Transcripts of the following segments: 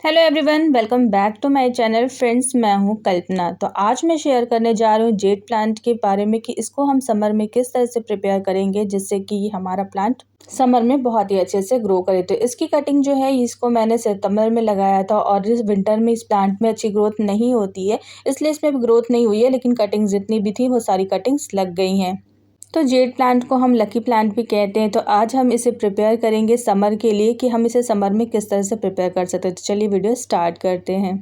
Hello everyone, welcome back to my channel. Friends, मैं हूं कल्पना। तो आज मैं शेयर करने जा रही हूं जेड प्लांट के बारे में कि इसको हम समर में किस तरह से प्रिपेयर करेंगे जिससे कि हमारा प्लांट समर में बहुत ही अच्छे से ग्रो करे। तो इसकी कटिंग जो है इसको मैंने सितंबर में लगाया था और इस विंटर में इस प्लांट में अच्छी ग्रोथ नहीं होती है, इसलिए इसमें भी ग्रोथ नहीं हुई है, लेकिन कटिंग जितनी भी थी वो सारी कटिंग्स लग गई हैं। तो जेड प्लांट को हम लकी प्लांट भी कहते हैं। तो आज हम इसे प्रिपेयर करेंगे समर के लिए कि हम इसे समर में किस तरह से प्रिपेयर कर सकते हैं। तो चलिए वीडियो स्टार्ट करते हैं।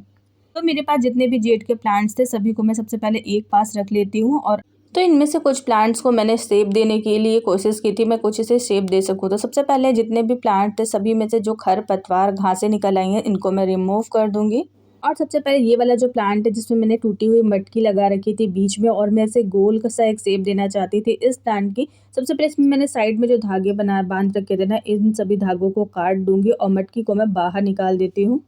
तो मेरे पास जितने भी जेड के प्लांट्स थे सभी को मैं सबसे पहले एक पास रख लेती हूँ। और तो इनमें से कुछ प्लांट्स को मैंने शेप देने के लिए कोशिश की थी, मैं कुछ इसे शेप दे सकूँ। तो सबसे पहले जितने भी प्लांट थे सभी में से जो खरपतवार घासें निकल आई हैं इनको मैं रिमूव कर दूंगी। और सबसे पहले ये वाला जो प्लांट है जिसमें मैंने टूटी हुई मटकी लगा रखी थी बीच में और मैं इसे गोल सा एक शेप देना चाहती थी इस प्लांट की। सबसे पहले इसमें मैंने साइड में जो धागे बांध रखे थे ना, इन सभी धागों को काट दूंगी और मटकी को मैं बाहर निकाल देती हूँ।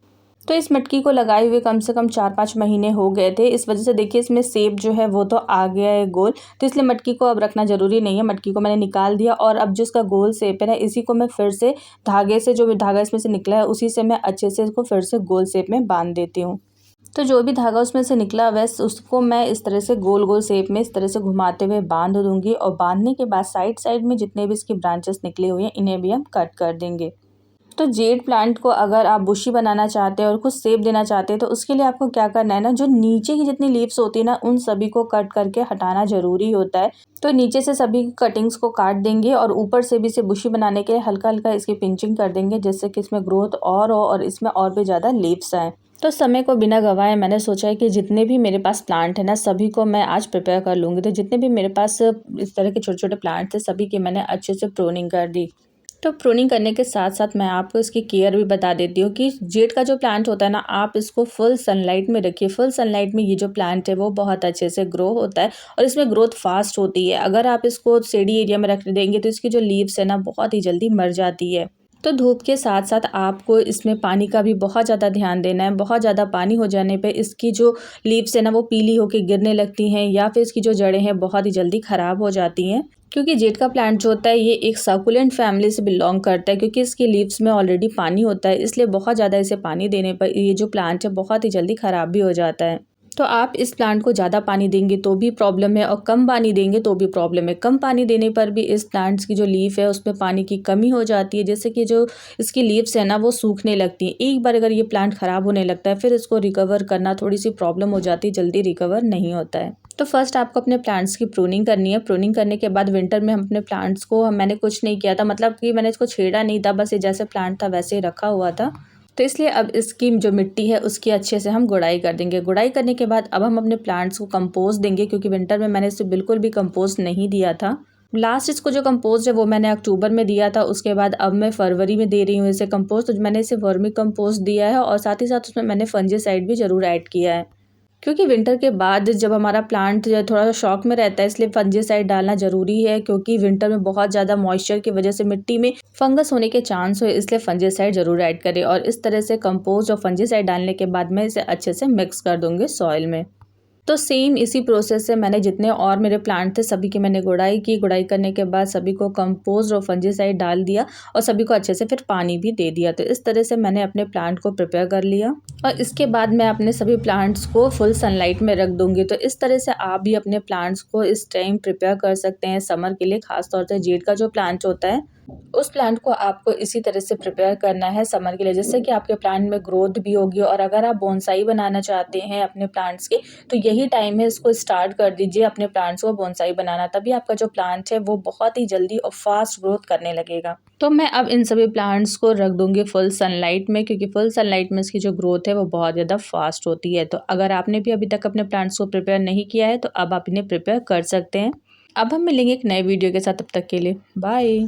तो इस मटकी को लगाए हुए कम से कम 4-5 महीने हो गए थे। इस वजह से देखिए इसमें शेप जो है वो तो आ गया है गोल। तो इसलिए मटकी को अब रखना ज़रूरी नहीं है। मटकी को मैंने निकाल दिया और अब जो इसका गोल शेप है ना, इसी को मैं फिर से धागे से, जो भी धागा इसमें से निकला है उसी से मैं अच्छे से इसको फिर से गोल शेप में बांध देती हूँ। तो जो भी धागा उसमें से निकला वैसे उसको मैं इस तरह से गोल गोल शेप में इस तरह से घुमाते हुए बांध दूंगी। और बांधने के बाद साइड साइड में जितने भी इसकी ब्रांचेस निकले हुए हैं इन्हें भी हम कट कर देंगे। तो जेड प्लांट को अगर आप बुशी बनाना चाहते हैं और कुछ शेप देना चाहते हैं तो उसके लिए आपको क्या करना है ना, जो नीचे की जितनी लीव्स होती है ना उन सभी को कट करके हटाना ज़रूरी होता है। तो नीचे से सभी कटिंग्स को काट देंगे और ऊपर से भी इसे बुशी बनाने के लिए हल्का हल्का इसकी पिंचिंग कर देंगे जिससे कि इसमें ग्रोथ और हो और इसमें और भी ज़्यादा लीव्स आएँ। तो समय को बिना गंवाए मैंने सोचा है कि जितने भी मेरे पास प्लांट है ना सभी को मैं आज प्रिपेयर कर लूँगी। तो जितने भी मेरे पास इस तरह के छोटे छोटे प्लांट थे सभी की मैंने अच्छे से प्रूनिंग कर दी। तो प्रूनिंग करने के साथ साथ मैं आपको इसकी केयर भी बता देती हूँ कि जेड का जो प्लांट होता है ना, आप इसको फुल सनलाइट में रखिए। फुल सनलाइट में ये जो प्लांट है वो बहुत अच्छे से ग्रो होता है और इसमें ग्रोथ फास्ट होती है। अगर आप इसको शेडी एरिया में रख देंगे तो इसकी जो लीव्स है ना बहुत ही जल्दी मर जाती है। तो धूप के साथ साथ आपको इसमें पानी का भी बहुत ज़्यादा ध्यान देना है। बहुत ज़्यादा पानी हो जाने पे इसकी जो लीव्स है ना वो पीली होकर गिरने लगती हैं या फिर इसकी जो जड़ें हैं बहुत ही जल्दी ख़राब हो जाती हैं। क्योंकि जेड का प्लांट जो होता है ये एक सकुलेंट फैमिली से बिलोंग करता है। क्योंकि इसकी लीव्स में ऑलरेडी पानी होता है इसलिए बहुत ज़्यादा इसे पानी देने पर ये जो प्लांट है बहुत ही जल्दी ख़राब भी हो जाता है। तो आप इस प्लांट को ज़्यादा पानी देंगे तो भी प्रॉब्लम है और कम पानी देंगे तो भी प्रॉब्लम है। कम पानी देने पर भी इस प्लांट्स की जो लीफ है उसमें पानी की कमी हो जाती है, जैसे कि जो इसकी लीव्स है ना वो सूखने लगती हैं। एक बार अगर ये प्लांट ख़राब होने लगता है फिर इसको रिकवर करना थोड़ी सी प्रॉब्लम हो जाती है, जल्दी रिकवर नहीं होता है। तो फर्स्ट आपको अपने प्लांट्स की प्रूनिंग करनी है। प्रूनिंग करने के बाद विंटर में हम अपने प्लांट्स को मैंने कुछ नहीं किया था, मतलब कि मैंने इसको छेड़ा नहीं था, बस ये जैसे प्लांट था वैसे ही रखा हुआ था। तो इसलिए अब इसकी जो मिट्टी है उसकी अच्छे से हम गुड़ाई कर देंगे। गुड़ाई करने के बाद अब हम अपने प्लांट्स को कंपोस्ट देंगे, क्योंकि विंटर में मैंने इसे बिल्कुल भी कंपोस्ट नहीं दिया था। लास्ट इसको जो कंपोस्ट है वो मैंने अक्टूबर में दिया था, उसके बाद अब मैं फरवरी में दे रही हूँ इसे कंपोस्ट। तो मैंने इसे वर्मी कंपोस्ट दिया है और साथ ही साथ उसमें मैंने फंजीसाइड भी ज़रूर ऐड किया है। क्योंकि विंटर के बाद जब हमारा प्लांट जो है थोड़ा सा शॉक में रहता है इसलिए फंजीसाइड डालना ज़रूरी है। क्योंकि विंटर में बहुत ज़्यादा मॉइस्चर की वजह से मिट्टी में फंगस होने के चांस हो, इसलिए फंजीसाइड ज़रूर ऐड करें। और इस तरह से कंपोस्ट और फंजीसाइड डालने के बाद मैं इसे अच्छे से मिक्स कर दूँगी सॉइल में। तो सेम इसी प्रोसेस से मैंने जितने और मेरे प्लांट थे सभी की मैंने गुड़ाई की। गुड़ाई करने के बाद सभी को कंपोस्ट और फंजीसाइड डाल दिया और सभी को अच्छे से फिर पानी भी दे दिया। तो इस तरह से मैंने अपने प्लांट को प्रिपेयर कर लिया और इसके बाद मैं अपने सभी प्लांट्स को फुल सनलाइट में रख दूंगी। तो इस तरह से आप भी अपने प्लांट्स को इस टाइम प्रिपेयर कर सकते हैं समर के लिए। खासतौर से जेड का जो प्लांट होता है उस प्लांट को आपको इसी तरह से प्रिपेयर करना है समर के लिए, जिससे कि आपके प्लांट में ग्रोथ भी होगी। और अगर आप बोनसाई बनाना चाहते हैं अपने प्लांट्स के तो यही टाइम है, इसको स्टार्ट कर दीजिए अपने प्लांट्स को बोनसाई बनाना। तभी आपका जो प्लांट है वो बहुत ही जल्दी और फास्ट ग्रोथ करने लगेगा। तो मैं अब इन सभी प्लांट्स को रख दूंगी फुल सनलाइट में, क्योंकि फुल सनलाइट में इसकी जो ग्रोथ है वो बहुत ज़्यादा फास्ट होती है। तो अगर आपने भी अभी तक अपने प्लांट्स को प्रिपेयर नहीं किया है तो अब आप इन्हें प्रिपेयर कर सकते हैं। अब हम मिलेंगे एक नए वीडियो के साथ, तब तक के लिए बाय।